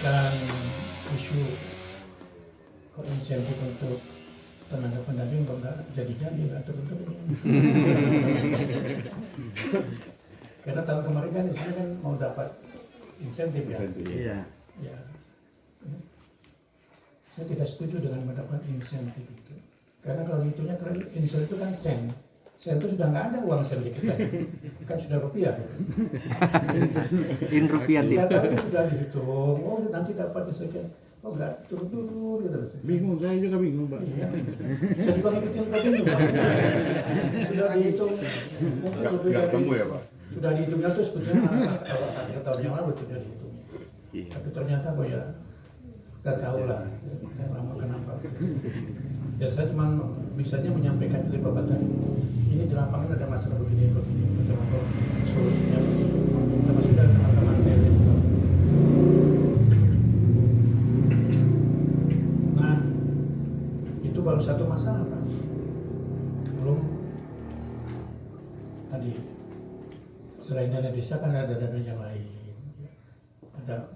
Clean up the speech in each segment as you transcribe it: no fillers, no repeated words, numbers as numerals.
tentang isu insentif untuk tenaga pendamping kok nggak jadi nggak turun-turun. Karena tahun kemarin kan saya kan mau dapat insentif ya. Iya. Ya. Saya tidak setuju dengan mendapat insentif itu. Karena kalau hitungnya insentif itu kan sen. Sen itu sudah nggak ada uang sen di kita. Kan sudah rupiah. Ya. In rupiah Saya tahu itu sudah dihitung. Oh nanti dapat sekian. Oh enggak turun gitu. Bingung, saya juga bingung, Pak. Iya. Saya juga ngikutin juga bingung. Sudah dihitung mungkin lebih dari Ya, Pak. sudah dihitungnya tuh sebetulnya kalau 3 tahun yang lalu sudah dihitungnya. Tapi ternyata kok ya nggak tahu lah. Kita lama kenapa. Ya saya cuma bisanya menyampaikan ke Bapak tadi. Ini di lapangan ada masalah begini. Betul-betul solusinya begini. Termasuk dari teman-teman TNI juga. Nah, itu baru satu masalah Pak. Belum tadi selain dana desa kan ada dana yang lain. Ada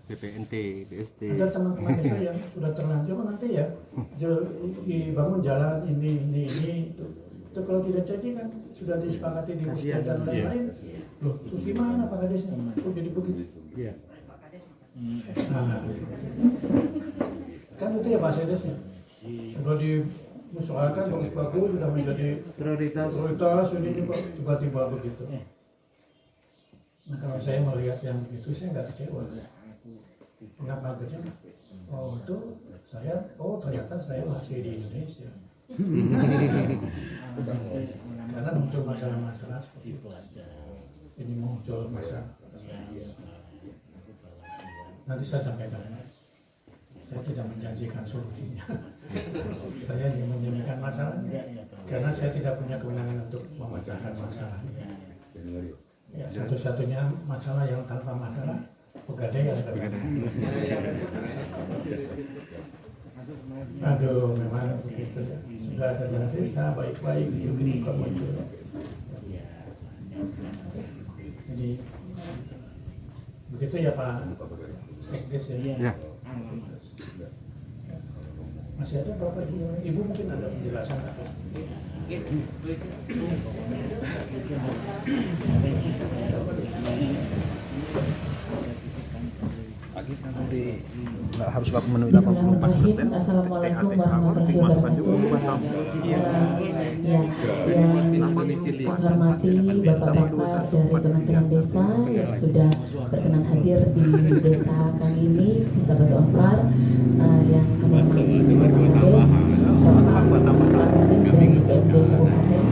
BPNT, BSD. ada teman-teman desa yang sudah terlanjur nanti ya dibangun jalan ini itu kalau tidak jadi kan sudah disepakati di pusat dan lain-lain. Loh, terus gimana Pak Kadesnya? Oh jadi begitu. Iya. Nah, kan itu ya Pak Kadesnya. Sudah dimusawarahkan bagus-bagus sudah menjadi Prioritas. ini kok tiba-tiba begitu. Nah kalau saya melihat yang begitu saya nggak kecewa. Mengapa kecewa? Oh itu ternyata saya masih di Indonesia. Karena muncul masalah-masalah seperti itu. Ini muncul masalah. Nanti saya sampaikan. Saya tidak menjanjikan solusinya. Saya hanya menyampaikan masalahnya. Karena saya tidak punya kewenangan untuk memecahkan masalahnya. Satu-satunya masalah yang tanpa masalah pegadaian katanya. Aduh, memang begitu ya. Sudah ada dana desa baik-baik begitu kok muncul. Jadi begitu ya Pak Sekdes ya. Ya. Masih ada Bapak Ibu mungkin ada penjelasan atau harus memenuhi 80%. Bismillahirrahmanirrahim. Assalamualaikum warahmatullahi wabarakatuh. Yang kami hormati Bapak-bapak dari Kementerian Desa yang sudah berkenan hadir di desa kami ini, Desa Batu Ampar. Yang kami hormati Bapak Kades, Bapak Kades dari PMD Kabupaten.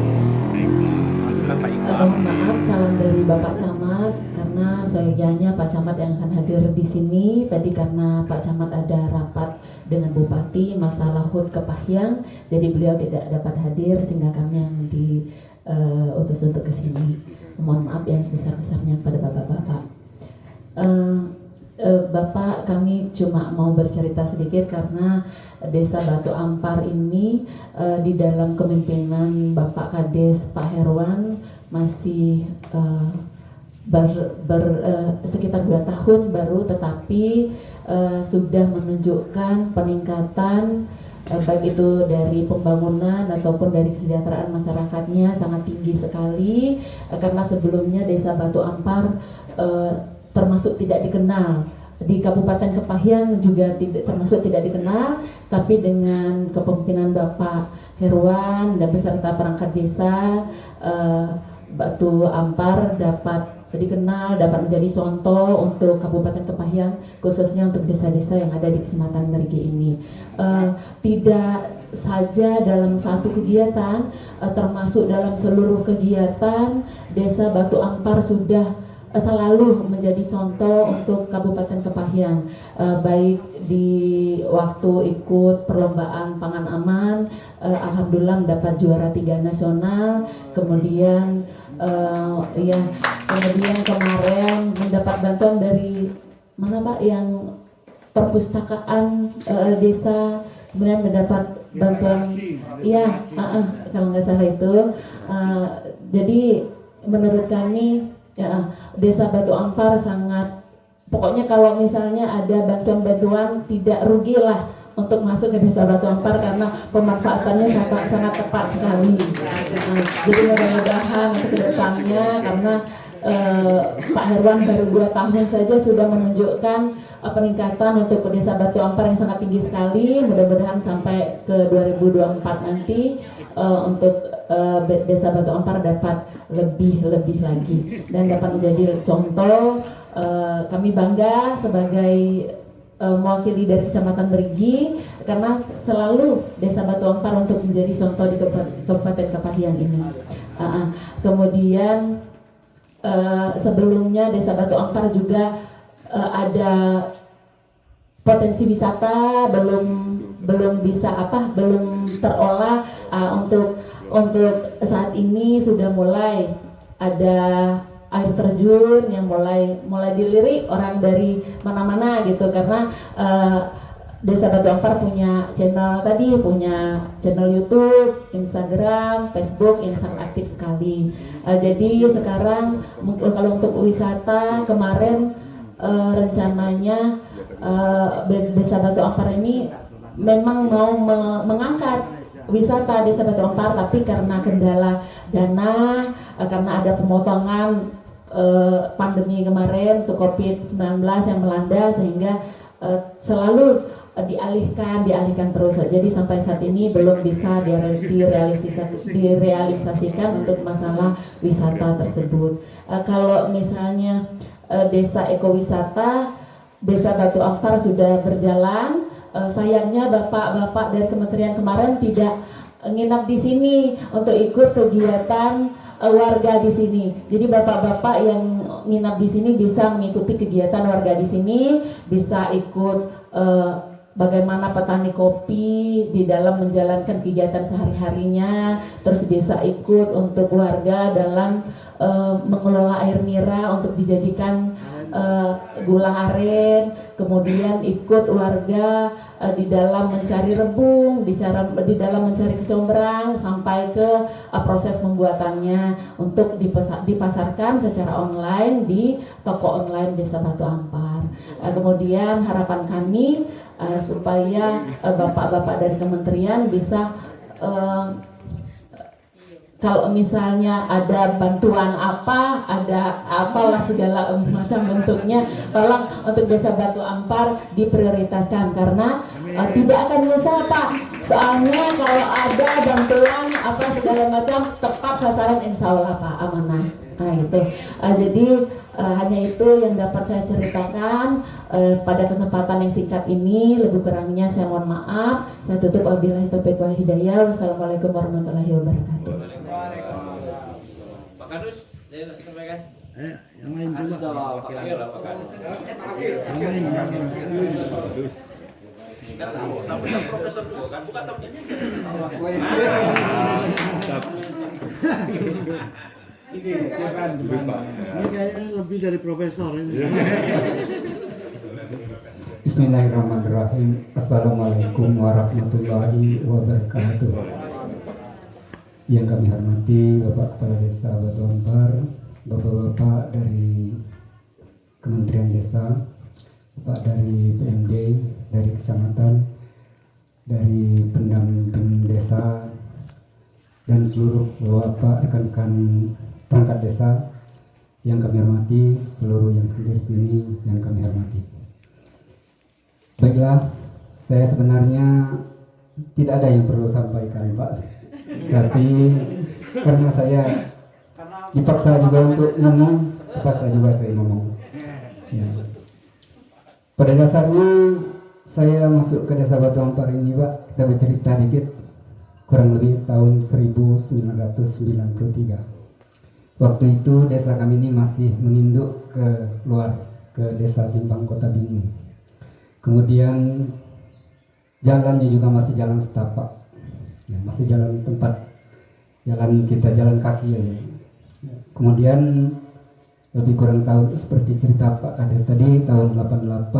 Mohon maaf, salam dari Bapak Camat karena sayangnya Pak Camat yang akan hadir di sini tadi karena Pak Camat ada rapat dengan Bupati masalah HUT Kepahyang, jadi beliau tidak dapat hadir sehingga kami yang diutus untuk ke sini. Mohon maaf yang sebesar-besarnya kepada Bapak-bapak. Bapak, kami cuma mau bercerita sedikit karena Desa Batu Ampar ini di dalam kepemimpinan Bapak Kades Pak Herwan masih sekitar 2 tahun baru, tetapi sudah menunjukkan peningkatan baik itu dari pembangunan ataupun dari kesejahteraan masyarakatnya sangat tinggi sekali, karena sebelumnya Desa Batu Ampar termasuk tidak dikenal. Di Kabupaten Kepahyang juga termasuk tidak dikenal, tapi dengan kepemimpinan Bapak Herwan dan beserta perangkat desa, Batu Ampar dapat dikenal, dapat menjadi contoh untuk Kabupaten Kepahyang, khususnya untuk desa-desa yang ada di Kecamatan Merigi ini. Tidak saja dalam satu kegiatan, termasuk dalam seluruh kegiatan, Desa Batu Ampar sudah selalu menjadi contoh untuk Kabupaten Kepahyang, baik di waktu ikut perlombaan pangan aman, alhamdulillah mendapat juara 3 nasional, kemudian kemudian kemarin mendapat bantuan dari mana Pak yang perpustakaan desa, kemudian mendapat bantuan kalau nggak salah itu. Jadi menurut kami Desa Batu Ampar sangat pokoknya kalau misalnya ada bantuan-bantuan tidak rugilah untuk masuk ke Desa Batu Ampar karena pemanfaatannya sangat tepat sekali. Nah, jadi mudah-mudahan untuk kedepannya karena Pak Herwan baru 2 tahun saja sudah menunjukkan peningkatan untuk Desa Batu Ampar yang sangat tinggi sekali. Mudah-mudahan sampai ke 2024 nanti untuk Desa Batu Ampar dapat lebih lagi dan dapat menjadi contoh. Kami bangga sebagai mewakili dari Kecamatan Berigi karena selalu Desa Batu Ampar untuk menjadi contoh di Kabupaten Kepahyang ini. Kemudian sebelumnya Desa Batu Ampar juga ada potensi wisata belum terolah. Untuk saat ini sudah mulai ada air terjun yang mulai dilirik orang dari mana-mana gitu karena Desa Batu Ampar punya channel YouTube, Instagram, Facebook yang sangat aktif sekali. Jadi sekarang kalau untuk wisata kemarin rencananya Desa Batu Ampar ini memang mau mengangkat wisata Desa Batu Ampar, tapi karena kendala dana, karena ada pemotongan pandemi kemarin untuk COVID-19 yang melanda sehingga selalu dialihkan terus. Jadi sampai saat ini belum bisa direalisasikan untuk masalah wisata tersebut. Kalau misalnya desa ekowisata Desa Batu Ampar sudah berjalan, sayangnya bapak-bapak dari kementerian kemarin tidak nginap di sini untuk ikut kegiatan warga di sini. Jadi bapak-bapak yang nginap di sini bisa mengikuti kegiatan warga di sini, bisa ikut bagaimana petani kopi di dalam menjalankan kegiatan sehari-harinya, terus bisa ikut untuk warga dalam mengelola air nira untuk dijadikan gula aren, kemudian ikut warga di dalam mencari rebung, di dalam mencari kecombrang sampai ke proses pembuatannya untuk dipasarkan secara online di toko online Desa Batu Ampar. Kemudian harapan kami supaya bapak-bapak dari kementerian bisa kalau misalnya ada bantuan ada apalah segala macam bentuknya, tolong untuk Desa Batu Ampar diprioritaskan karena tidak akan bisa Pak. Soalnya kalau ada bantuan segala macam tepat sasaran insya Allah Pak, amanah. Nah itu, jadi hanya itu yang dapat saya ceritakan pada kesempatan yang singkat ini. Lebih kurangnya saya mohon maaf. Saya tutup, wabillahi taufiq wal hidayah. Wassalamualaikum warahmatullahi wabarakatuh. Pak Kadus, saya sampaikan. Yang lain coba. Sama profesor dulu kan, buka topnya. Ini kayaknya lebih dari profesor ini. Bismillahirrahmanirrahim. Assalamualaikum warahmatullahi wabarakatuh. Yang kami hormati Bapak Kepala Desa Batu Ampar, Bapak-bapak dari Kementerian Desa, Bapak dari PMD, dari kecamatan, dari pendamping desa, dan seluruh bapak rekan-rekan perangkat desa yang kami hormati, seluruh yang hadir di sini yang kami hormati. Baiklah, saya sebenarnya tidak ada yang perlu sampaikan Pak, tapi karena saya dipaksa juga untuk ngomong, terpaksa juga saya ngomong. Ya. Pada dasarnya saya masuk ke Desa Batu Ampar ini Pak, kita bercerita dikit, kurang lebih tahun 1993. Waktu itu desa kami ini masih menginduk ke luar, ke Desa Simpang Kota Bingin. Kemudian jalannya juga masih jalan setapak, ya, masih jalan tempat, jalan kita jalan kaki ya. Kemudian lebih kurang tahun seperti cerita Pak Kades tadi, tahun 88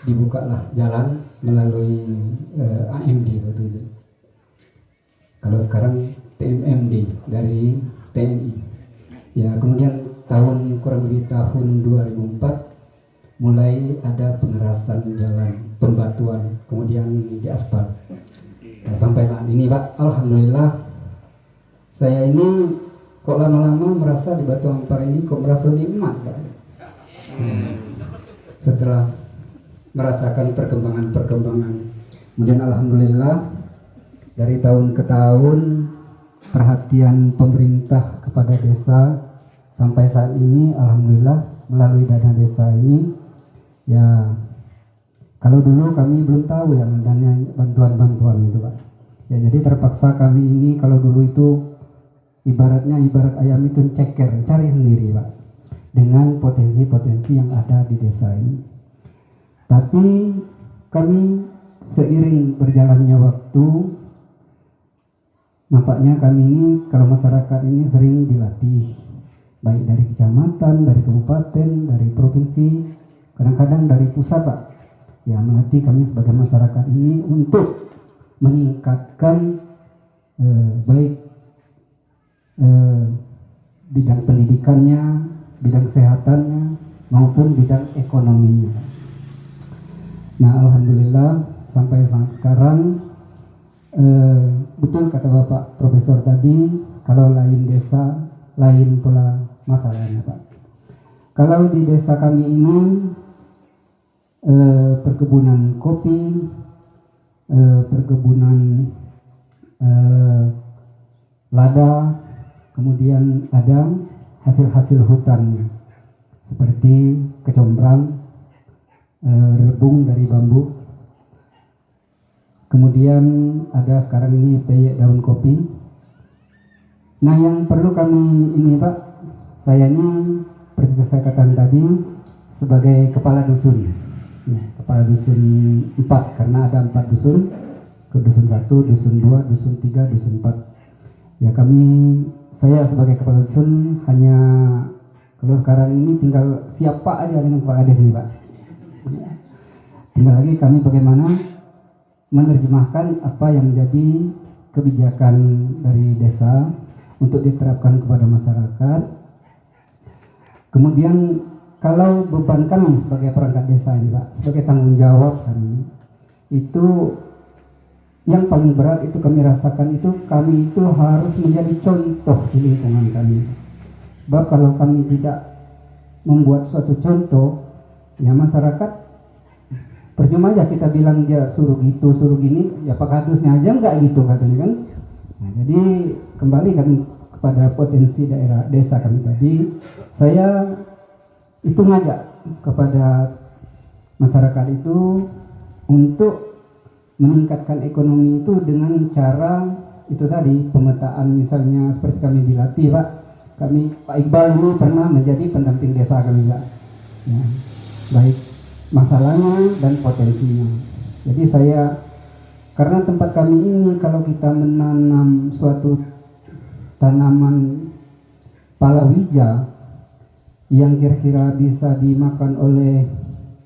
dibukalah jalan melalui AMD waktu itu. Kalau sekarang TMMD dari TNI. Ya, kemudian kurang lebih tahun 2004 mulai ada pengerasan jalan, pembatuan, kemudian diaspal. Nah, sampai saat ini Pak, alhamdulillah saya ini kok lama-lama merasa di Batu Ampar ini kok merasa nikmat Pak. Setelah merasakan perkembangan, kemudian alhamdulillah dari tahun ke tahun perhatian pemerintah kepada desa sampai saat ini alhamdulillah melalui dana desa ini ya, kalau dulu kami belum tahu yang dana bantuan itu Pak ya, jadi terpaksa kami ini kalau dulu itu ibarat ayam itu ceker, cari sendiri Pak dengan potensi-potensi yang ada di desa ini. Tapi kami seiring berjalannya waktu, nampaknya kami ini kalau masyarakat ini sering dilatih, baik dari kecamatan, dari kabupaten, dari provinsi, kadang-kadang dari pusat Pak, ya melatih kami sebagai masyarakat ini untuk meningkatkan baik bidang pendidikannya, bidang kesehatannya, maupun bidang ekonominya. Nah alhamdulillah sampai saat sekarang betul kata Bapak Profesor tadi, kalau lain desa lain pula masalahnya Pak. Kalau di desa kami ini perkebunan kopi, perkebunan lada, kemudian ada hasil-hasil hutannya seperti kecombrang, rebung dari bambu, kemudian ada sekarang ini peyek daun kopi. Nah yang perlu kami ini Pak, saya ini seperti saya katakan tadi sebagai kepala dusun ya, kepala dusun 4 karena ada 4 dusun, ke dusun 1, dusun 2, dusun 3, dusun 4 ya. Saya sebagai kepala dusun hanya kalau sekarang ini tinggal siapa aja dengan Pak Kades ini Pak ya. Tinggal lagi kami bagaimana menerjemahkan apa yang menjadi kebijakan dari desa untuk diterapkan kepada masyarakat. Kemudian kalau beban kami sebagai perangkat desa ini Pak, sebagai tanggung jawab kami, itu yang paling berat itu kami rasakan itu kami itu harus menjadi contoh di lingkungan kami. Sebab kalau kami tidak membuat suatu contoh, ya masyarakat percuma aja kita bilang dia suruh gitu, suruh gini, ya Pak Kadusnya aja enggak gitu katanya kan. Nah, jadi kembali kan kepada potensi daerah desa kami tadi, saya itu ngajak kepada masyarakat itu untuk meningkatkan ekonomi itu dengan cara itu tadi pemetaan, misalnya seperti kami dilatih Pak, Pak Iqbal ini pernah menjadi pendamping desa kami Pak ya, baik masalahnya dan potensinya. Jadi saya, karena tempat kami ini kalau kita menanam suatu tanaman palawija yang kira-kira bisa dimakan oleh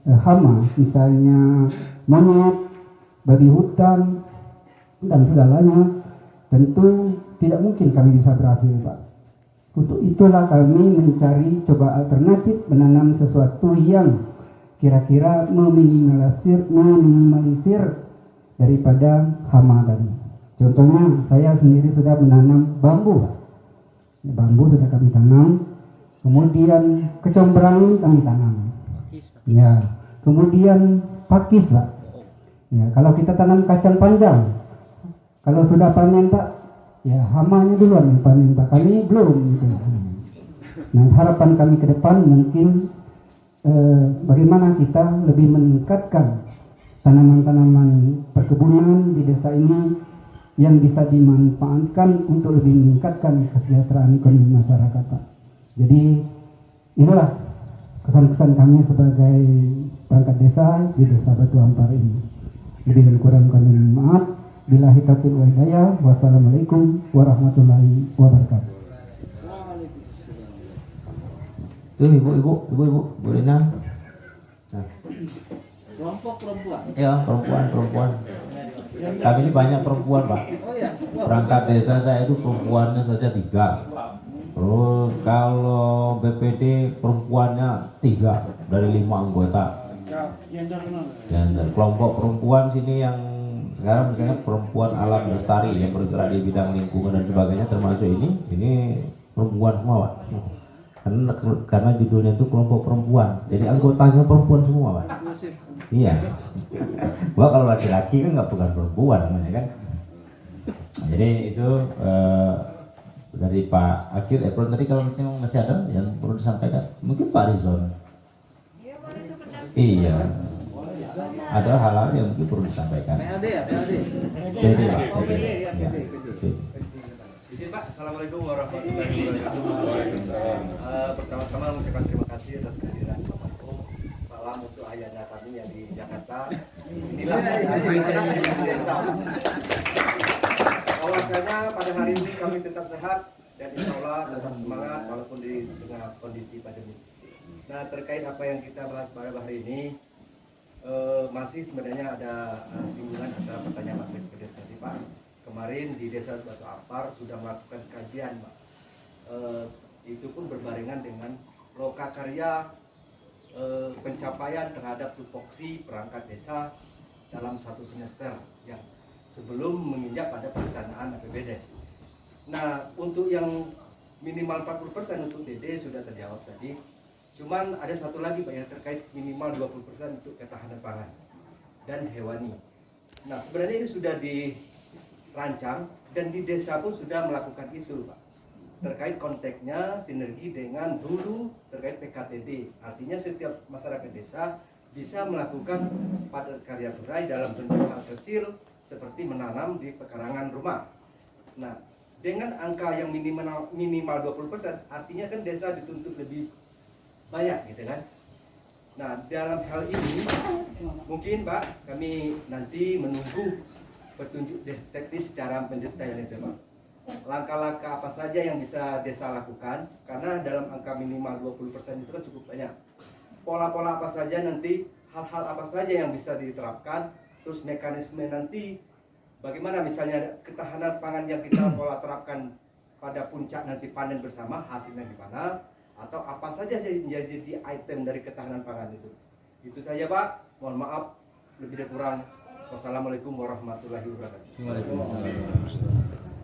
hama, misalnya monyet, babi hutan dan segalanya, tentu tidak mungkin kami bisa berhasil Pak. Untuk itulah kami mencari coba alternatif menanam sesuatu yang kira-kira meminimalisir daripada hama tadi. Contohnya saya sendiri sudah menanam bambu. Bambu sudah kami tanam, kemudian kecombrang kami tanam. Ya, kemudian pakis Pak. Ya, kalau kita tanam kacang panjang, kalau sudah panen Pak, ya hamanya duluan yang panen Pak, kami belum gitu. Nah harapan kami ke depan mungkin bagaimana kita lebih meningkatkan tanaman-tanaman perkebunan di desa ini yang bisa dimanfaatkan untuk lebih meningkatkan kesejahteraan ekonomi masyarakat Pak. Jadi itulah kesan-kesan kami sebagai perangkat desa di Desa Batu Ampar ini. Lebih dan kurang kami maaf. Billahi taufiq wal hidayah. Wassalamualaikum warahmatullahi wabarakatuh. Tuh ibu boleh nah. Kelompok perempuan. Ya perempuan. Kami ini banyak perempuan Pak. Perangkat desa saya itu perempuannya saja 3. Terus kalau BPD perempuannya 3 dari 5 anggota. Dan kelompok perempuan sini yang sekarang misalnya perempuan alam lestari yang bergerak di bidang lingkungan dan sebagainya termasuk ini perempuan semua Pak. Karena judulnya itu kelompok perempuan, jadi anggotanya perempuan semua Pak. Iya. Gua kalau laki-laki kan nggak bukan perempuan namanya kan. Jadi itu dari Pak Akil Apron tadi kalau misalnya masih ada yang perlu disampaikan, mungkin Pak Rizon. Iya. Ada hal-hal yang mungkin perlu disampaikan. PLD ya, PLD. PD Pak. PD ya, Iya. PD. Izin Pak, Assalamualaikum warahmatullahi wabarakatuh. Pertama-tama mengucapkan terima kasih atas kehadiran Bapak Ko. Salam untuk ayahnya kami yang di Jakarta. Inilah desa. Bahwasanya pada hari ini kami tetap sehat dan insya Allah tetap semangat walaupun di tengah kondisi pandemi. Nah, terkait apa yang kita bahas pada hari ini, masih sebenarnya ada singgungan antara pertanyaan Mas Sekdes tadi Pak. Kemarin di Desa Batu Ampar sudah melakukan kajian Pak. Itu pun berbarengan dengan lokakarya pencapaian terhadap tupoksi perangkat desa dalam 1 semester yang sebelum menginjak pada perencanaan APBDes. Nah, untuk yang minimal 40% untuk DD sudah terjawab tadi. Cuman ada satu lagi Pak yang terkait minimal 20% untuk ketahanan pangan dan hewani. Nah, sebenarnya ini sudah dirancang dan di desa pun sudah melakukan itu Pak. Terkait konteksnya sinergi dengan dulu terkait PKTD. Artinya setiap masyarakat desa bisa melakukan padat karya tunai dalam bentuk hal kecil seperti menanam di pekarangan rumah. Nah, dengan angka yang minimal 20%, artinya kan desa dituntut lebih banyak gitu kan. Nah, dalam hal ini mungkin Pak kami nanti menunggu petunjuk teknis secara mendetail itu Pak. Langkah-langkah apa saja yang bisa desa lakukan, karena dalam angka minimal 20% itu kan cukup banyak. Pola-pola apa saja nanti, hal-hal apa saja yang bisa diterapkan, terus mekanisme nanti bagaimana misalnya ketahanan pangan yang kita pola terapkan pada puncak nanti panen bersama, hasilnya gimana, atau apa saja yang jadi item dari ketahanan pangan itu. Itu saja Pak, mohon maaf lebih dan kurang. Wassalamualaikum warahmatullahi wabarakatuh.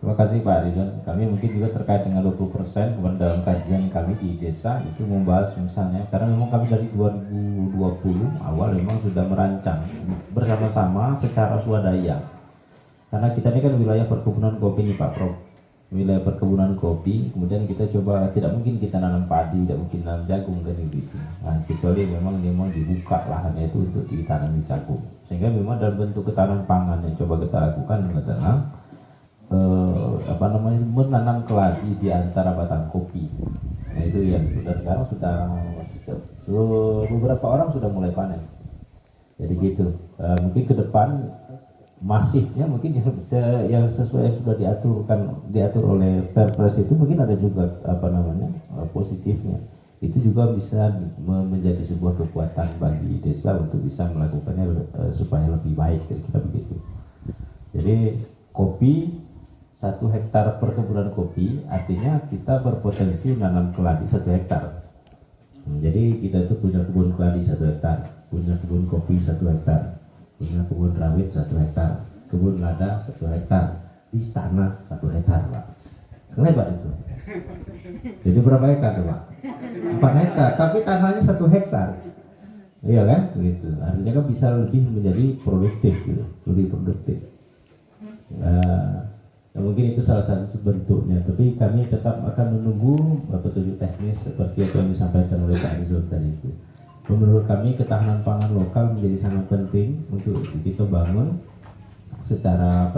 Terima kasih Pak Ridwan. Kami mungkin juga terkait dengan 20% kemudian dalam kajian kami di desa itu membahas misalnya, karena memang kami dari 2020 awal memang sudah merancang bersama-sama secara swadaya. Karena kita ini kan wilayah perkebunan kopi nih Pak Prof. Wilayah perkebunan kopi, kemudian kita coba, tidak mungkin kita nanam padi, tidak mungkin nanam jagung kan gitu. Nah, kecuali memang dibuka lahannya itu untuk ditanami jagung. Sehingga memang dalam bentuk ketahanan pangan yang coba kita lakukan adalah menanam keladi di antara batang kopi. Nah, itu yang sekarang beberapa orang sudah mulai panen. Jadi gitu. Mungkin ke depan masifnya mungkin yang sesuai yang sudah diatur oleh Perpres itu mungkin ada juga positifnya. Itu juga bisa menjadi sebuah kekuatan bagi desa untuk bisa melakukannya supaya lebih baik, kira-kira begitu. Jadi kopi 1 hektar perkebunan kopi artinya kita berpotensi menanam keladi 1 hektar. Jadi kita itu punya kebun keladi 1 hektar, punya kebun kopi 1 hektar, punya kebun rawit 1 hektar, kebun lada 1 hektar, di tanah 1 hektar Pak. Lebar itu. Jadi berapa hektar tuh Pak? 4 hektar, tapi tanahnya 1 hektar. Iya kan? Gitu. Artinya kan bisa lebih menjadi produktif gitu, lebih produktif. Mungkin itu salah satu bentuknya, tapi kami tetap akan menunggu petunjuk teknis seperti yang disampaikan oleh Pak Rizal tadi itu. Menurut kami ketahanan pangan lokal menjadi sangat penting untuk kita bangun secara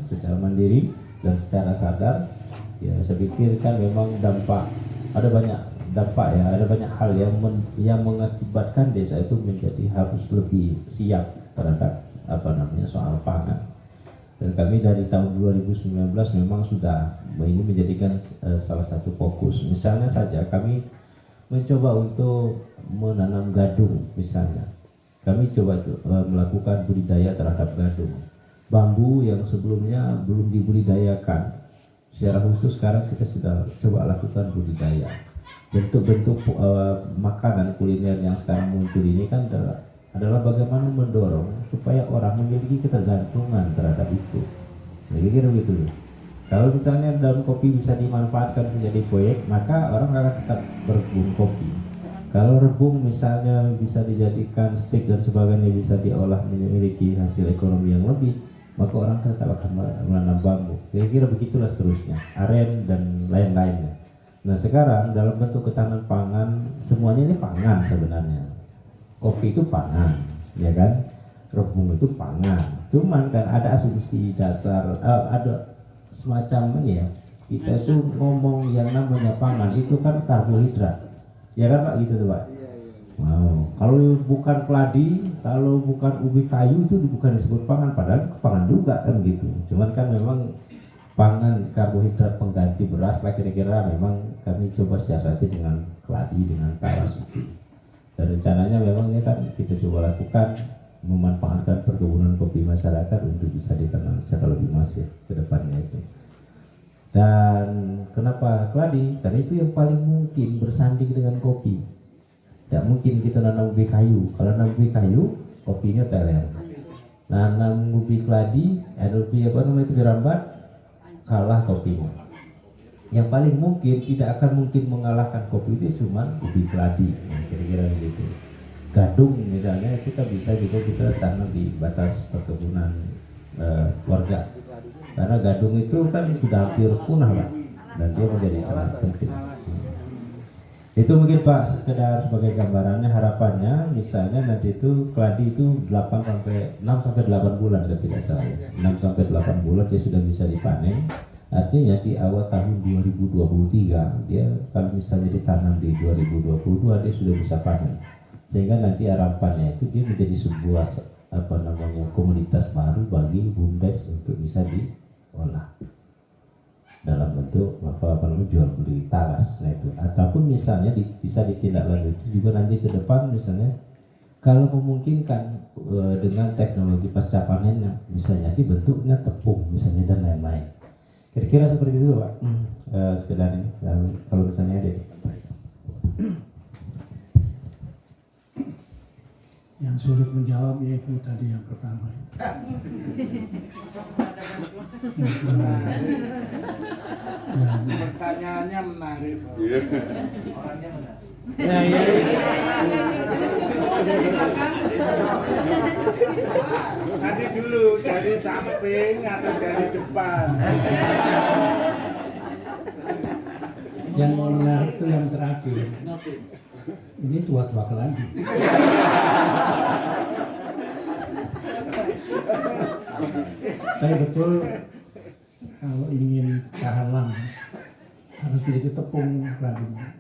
secara mandiri dan secara sadar. Ya, saya pikir kan memang ada banyak dampak ya, ada banyak hal yang mengakibatkan desa itu menjadi harus lebih siap terhadap soal pangan. Dan kami dari tahun 2019 memang sudah ini menjadikan salah satu fokus. Misalnya saja kami mencoba untuk menanam gadung misalnya. Kami coba melakukan budidaya terhadap gadung. Bambu yang sebelumnya belum dibudidayakan secara khusus sekarang kita sudah coba lakukan budidaya. Bentuk-bentuk makanan kuliner yang sekarang muncul ini kan adalah bagaimana mendorong supaya orang memiliki ketergantungan terhadap itu. Jadi kira begitu. Kalau misalnya daun kopi bisa dimanfaatkan menjadi proyek, maka orang akan tetap berbun kopi. Kalau rebung misalnya bisa dijadikan steak dan sebagainya, bisa diolah memiliki hasil ekonomi yang lebih, maka orang tetap akan menanam bambu. Kira-kira begitulah seterusnya, aren dan lain-lainnya. Nah sekarang dalam bentuk ketahanan pangan, semuanya ini pangan sebenarnya. Kopi itu pangan, ya kan? Rebung itu pangan. Cuman kan ada asumsi dasar, ada semacam ini ya. Kita itu ngomong yang namanya pangan itu kan karbohidrat, ya kan Pak gitu tuh Pak. Wow. Kalau bukan keladi, kalau bukan ubi kayu itu bukan disebut pangan, padahal pangan juga kan gitu. Cuman kan memang pangan karbohidrat pengganti beras lah kira-kira, memang kami coba siasati dengan keladi, dengan talas itu. Dan rencananya memang ini kan kita coba lakukan memanfaatkan perkebunan kopi masyarakat untuk bisa ditanam secara lebih masif ke depannya itu. Dan kenapa keladi? Karena itu yang paling mungkin bersanding dengan kopi. Tidak mungkin kita nanam ubi kayu. Kalau nanam ubi kayu, kopinya teler. Nanam ubi keladi, ubi apa namanya itu dirambat, kalah kopinya. Yang paling mungkin tidak akan mungkin mengalahkan kopi itu cuma ubi keladi, kira-kira begitu. Gadung misalnya itu kan bisa juga kita tanam di batas perkebunan warga, karena gadung itu kan sudah hampir punah Pak, dan dia menjadi sangat penting. Itu mungkin Pak sekedar sebagai gambarannya, harapannya misalnya nanti itu keladi itu 6 sampai 8 bulan kalau tidak salah ya. 6 sampai 8 bulan dia sudah bisa dipanen. Artinya di awal tahun 2023 dia kalau misalnya ditanam di 2022 dia sudah bisa panen. Sehingga nanti harapannya itu dia menjadi sebuah komoditas baru bagi BUMDes untuk bisa diolah dalam bentuk jual beli talas. Nah itu, ataupun misalnya bisa ditindaklanjuti juga nanti ke depan misalnya kalau memungkinkan dengan teknologi pasca panennya misalnya dibentuknya tepung misalnya dan lain-lain. Kira-kira seperti itu Pak. Sekedar ini kalau misalnya ada. Yang sulit menjawab yaitu tadi yang pertama. Pertanyaannya menarik. Orangnya mana? Ya. Nanti dulu dari samping atau dari depan. Yang menarik itu yang terakhir. Ini tua-tua keladi. Tapi betul kalau ingin tahan lama harus menjadi tepung keladinya.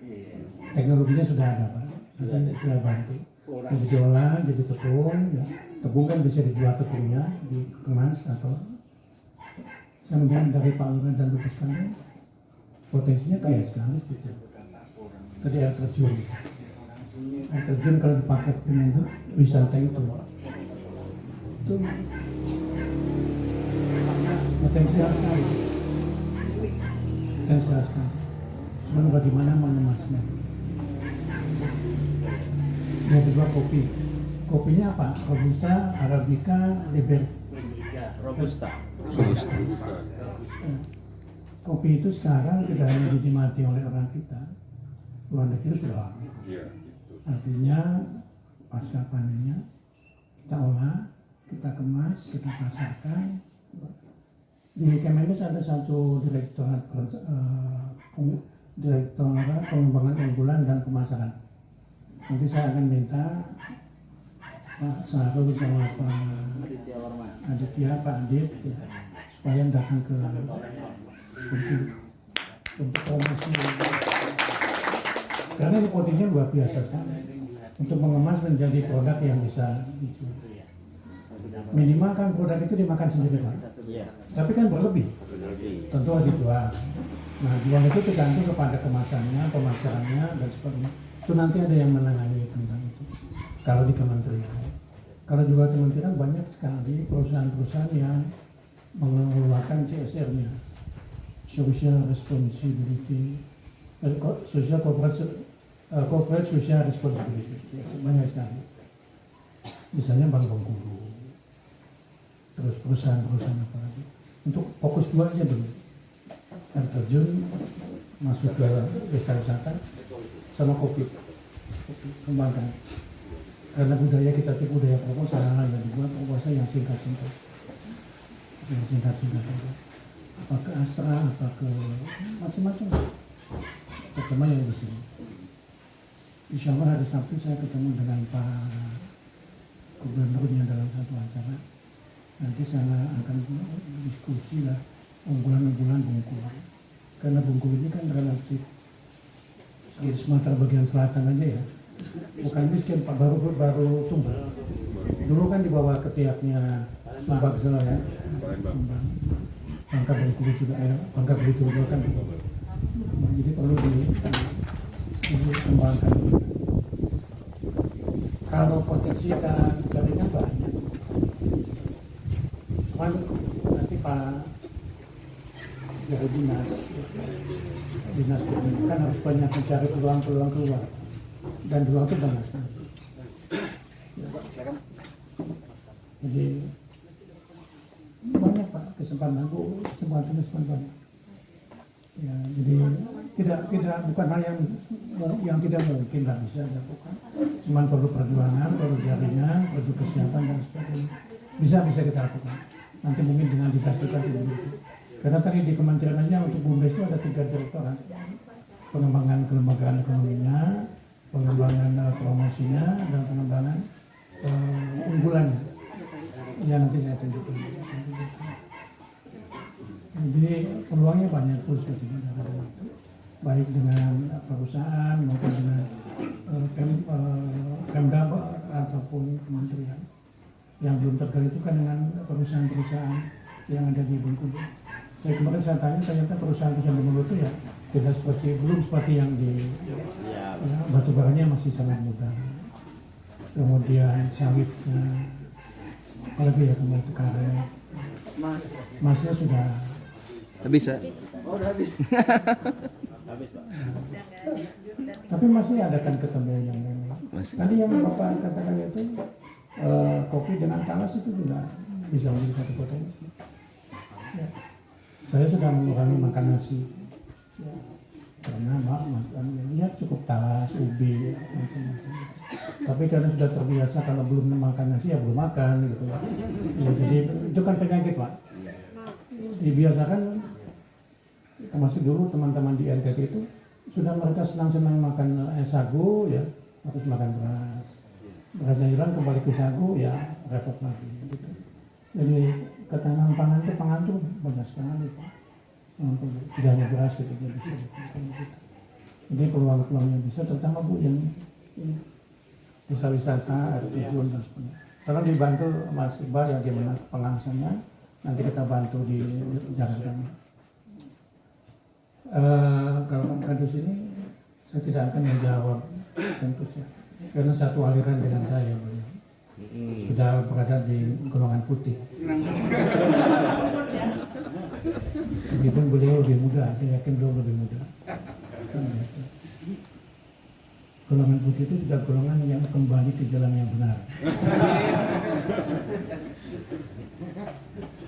Teknologinya sudah ada Pak. Nanti saya bantu. Jadi diolah jadi tepung. Ya. Tepung kan bisa dijual tepungnya dikemas atau saya mendengar dari Pak Lurah dan Bu Puskanda potensinya kaya sekali gitu. Tadi air terjun. Air terjun kalau dipakai dengan wisata itu potensial sekali. Potensial sekali. Cuma bagaimana mengemasnya. Yang kedua kopi. Kopinya apa? Robusta, Arabica, Robusta. Kopi itu sekarang tidak hanya dinikmati oleh orang kita, luar negeri sudah. Artinya pasca panennya kita olah, kita kemas, kita pasarkan. Di Kemenkes ada satu direktorat pengembangan unggulan dan pemasaran. Nanti saya akan minta Pak Sarul sama Pak Aditya, Pak Adit ya, supaya datang ke untuk promosi. Karena ini potensinya luar biasa sekali untuk mengemas menjadi produk yang bisa dijual. Minimal kan produk itu dimakan sendiri Pak. Tapi kan berlebih. Tentu harus dijual. Nah jual itu tergantung kepada kemasannya, pemasarannya dan sebagainya. Itu nanti ada yang menangani tentang itu. Kalau di kementerian. Kalau di luar kementerian banyak sekali perusahaan-perusahaan yang mengeluarkan CSR-nya. social responsibility, social corporate social responsibility, banyak sekali. Misalnya Bank Bengkulu, terus perusahaan-perusahaan apa lagi. Untuk fokus dua aja dulu, air terjun, masuk ke desa wisata, sama kopi kembangkan. Karena budaya kita itu budaya proposal, yang dibuat proposal yang singkat-singkat aja. Apa ke Astra, apa ke macam-macam. Ketemu yang di sini. Insya Allah hari Sabtu saya ketemu dengan Pak Gubernurnya dalam satu acara. Nanti saya akan diskusi lah unggulan-unggulan Bengkulu. Karena Bengkulu ini kan relatif kalau di Sumatera bagian selatan aja ya, bukan miskin Pak, baru tumbuh. Dulu kan di bawah ketiaknya Sumbaksel ya, Bangka Bengkulu juga Bangka Belitung juga kan. Jadi perlu dikembangkan. Kalau potensi dan jaringan banyak, cuman nanti Pak dari dinas pendidikan harus banyak mencari peluang keluar, dan di luar itu banyak sekali. Jadi banyak Pak kesempatan banyak. Ya, jadi bukan hal yang tidak mungkin nggak bisa dilakukan. Cuman perlu perjuangan, perlu jaringan, perlu kesiapan dan sebagainya. Bisa kita lakukan. Nanti mungkin dengan dipastikan itu. Karena tadi di kementerian aja untuk BUMDes itu ada 3 direktorat. Pengembangan kelembagaan ekonominya, pengembangan promosinya, dan pengembangan unggulannya. Ya nanti saya tunjukkan. Jadi peluangnya banyak terus seperti itu, baik dengan perusahaan maupun dengan Pemda ataupun kementerian. Yang belum terkait itu kan dengan perusahaan-perusahaan yang ada di Bengkulu. Kemarin saya tanya, ternyata perusahaan-perusahaan di Bengkulu itu ya belum seperti yang di batu baranya masih sangat mudah. Kemudian sawit, apalagi ya kemarin itu karet, masnya sudah Habis ya? Oh, udah habis. Tapi masih ada kan ketemu yang lain. Tadi yang Bapak katakan itu kopi dengan talas itu juga bisa menjadi satu potensi. Ya. Saya sudah mengurangi makan nasi. Ya. Karena makan ya cukup talas, ubi, macam-macam. Tapi karena sudah terbiasa kalau belum makan nasi ya belum makan gitu. Ya, jadi itu kan penyakit Pak. Dibiasakan, termasuk dulu teman-teman di NTT itu sudah mereka senang-senang makan sagu ya harus makan berasnya hilang kembali ke sagu ya repot lagi gitu. Jadi ketahanan pangan itu banyak sekali Pak, tidak hanya beras gitu dia bisa gitu. Jadi peluang-peluang yang bisa terutama Bu yang bisa wisata, air terjun dan sebagainya. Tolong dibantu Mas Iqbal yang gimana pengangsurannya. Nanti kita bantu di jalankan. Kalau Pak Kadus ini saya tidak akan menjawab tentu saja, karena satu aliran dengan saya beliau. Sudah berada di golongan putih. Meskipun beliau lebih muda, saya yakin beliau lebih muda. Golongan putih itu sudah golongan yang kembali ke jalan yang benar.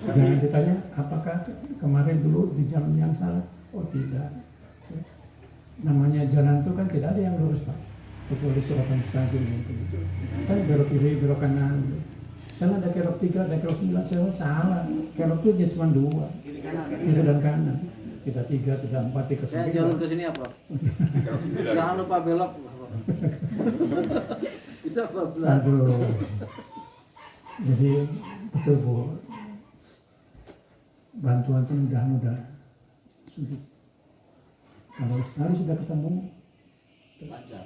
Jangan ditanya apakah kemarin dulu di jalan yang salah. Oh tidak. Namanya jalan itu kan tidak ada yang lurus Pak, kecuali suratan mustaqim gitu. Kan belok kiri, belok kanan. Sana ada kelok 3, ada kelok 9, saya salah. Kelok itu dia cuma 2, kiri dan kanan. Tidak 3, tidak 4, tidak 9. Jalan ke sini apa? Jangan lupa belok. Bisa Pak. Aduh. Jadi betul Bu. Bantuan itu mudah sulit. Kalau sekali sudah ketemu lancar.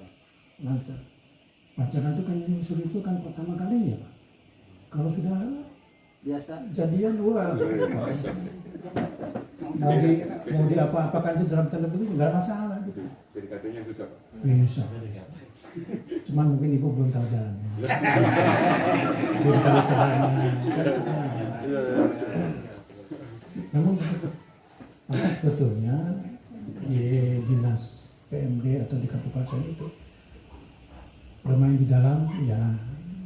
Pacaran itu kan yang sulit itu kan pertama kali ya Pak. Kalau sudah Biasa. jadian wah. Mau di apa-apakan itu dalam tanda kutip nggak masalah gitu. Jadi katanya susah. Bisa. Cuman mungkin ibu belum tahu jalannya. Belum tahu caranya. Namun Maka sebetulnya di dinas PMD atau di kabupaten itu bermain di dalam ya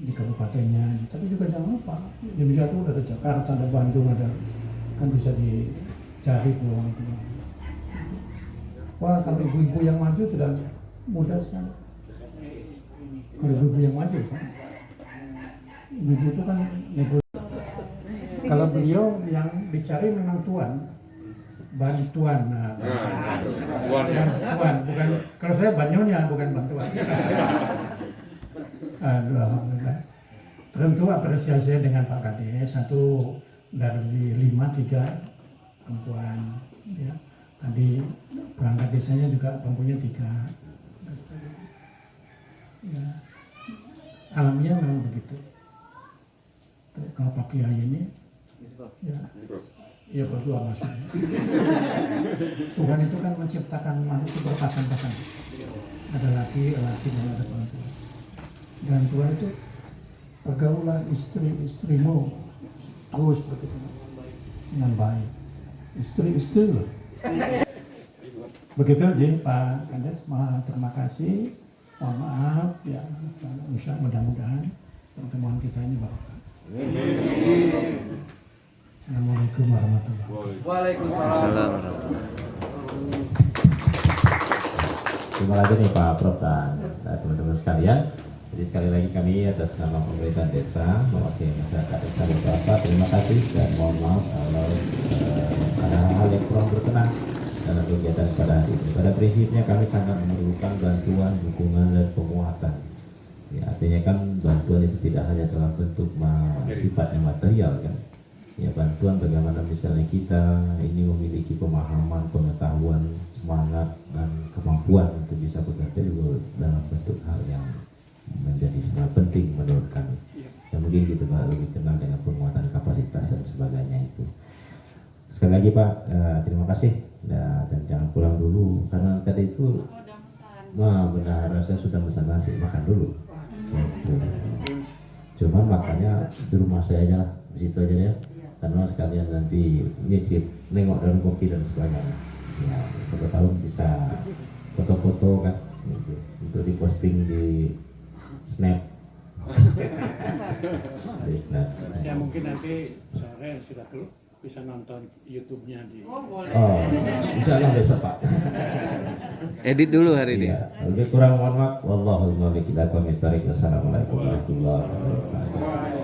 di kabupatennya, tapi juga jangan lupa di Indonesia itu ada Jakarta, ada Bandung, ada kan bisa dicari peluang-peluang. Wah, kalau ibu-ibu yang maju sudah mudah sekali. Kalau ibu-ibu yang maju kan, ibu-ibu itu kan kalau beliau yang dicari memang bantuan, bantuan, bukan kalau saya banyonya bukan bantuan. Aduh, alhamdulillah. Tentu apresiasi dengan Pak Kades, 1 dari 5, 3 perempuan. Ya. Tadi perangkat desanya juga perempuannya 3. Ya. Alamiah memang begitu. Kalau Pak Kiai ini, ya berdua maksudnya. Tuhan itu kan menciptakan makhluk itu berpasang-pasang. Ada laki-laki dan ada perempuan. Dan Tuhan itu pergaulan istri-istrimu terus begitu dengan baik. Istri-istri loh. Begitu aja Pak Kades, terima kasih. Mohon maaf ya, mudah-mudahan pertemuan kita ini barokah. Assalamualaikum warahmatullahi wabarakatuh. Waalaikumsalam. Terima kasih nih Pak Prof dan teman-teman sekalian. Jadi sekali lagi kami atas nama pemerintah desa mewakili masyarakat desa Bapak terima kasih dan mohon maaf kalau ada hal-hal yang kurang berkenan dalam kegiatan pada hari ini. Pada prinsipnya kami sangat memerlukan bantuan, dukungan dan penguatan. Ya, artinya kan bantuan itu tidak hanya dalam bentuk sifatnya material kan. Ya, bantuan bagaimana misalnya kita ini memiliki pemahaman, pengetahuan, semangat dan kemampuan untuk bisa bekerja juga dalam bentuk hal yang menjadi sangat penting menurut kami. Yang mungkin kita lebih kenal dengan penguatan kapasitas dan sebagainya itu. Sekali lagi Pak, terima kasih dan jangan pulang dulu karena tadi itu benar saya sudah pesan nasi, makan dulu. Cuman makanya di rumah saya aja lah, di situ aja ya. Karena sekalian nanti nyicip, nengok daun kopi dan sebagainya. Ya, siapa tahu bisa foto-foto kan, gitu, untuk diposting di Snap. Di Snap. Ya mungkin nanti sore sudah bisa nonton YouTube-nya di. Oh, insya Allah besok Pak. Edit dulu hari ini. Iya, lebih kurang mohon maaf. Wallahul muwaffiq ila aqwamit thoriq. Wassalamualaikum warahmatullahi wabarakatuh.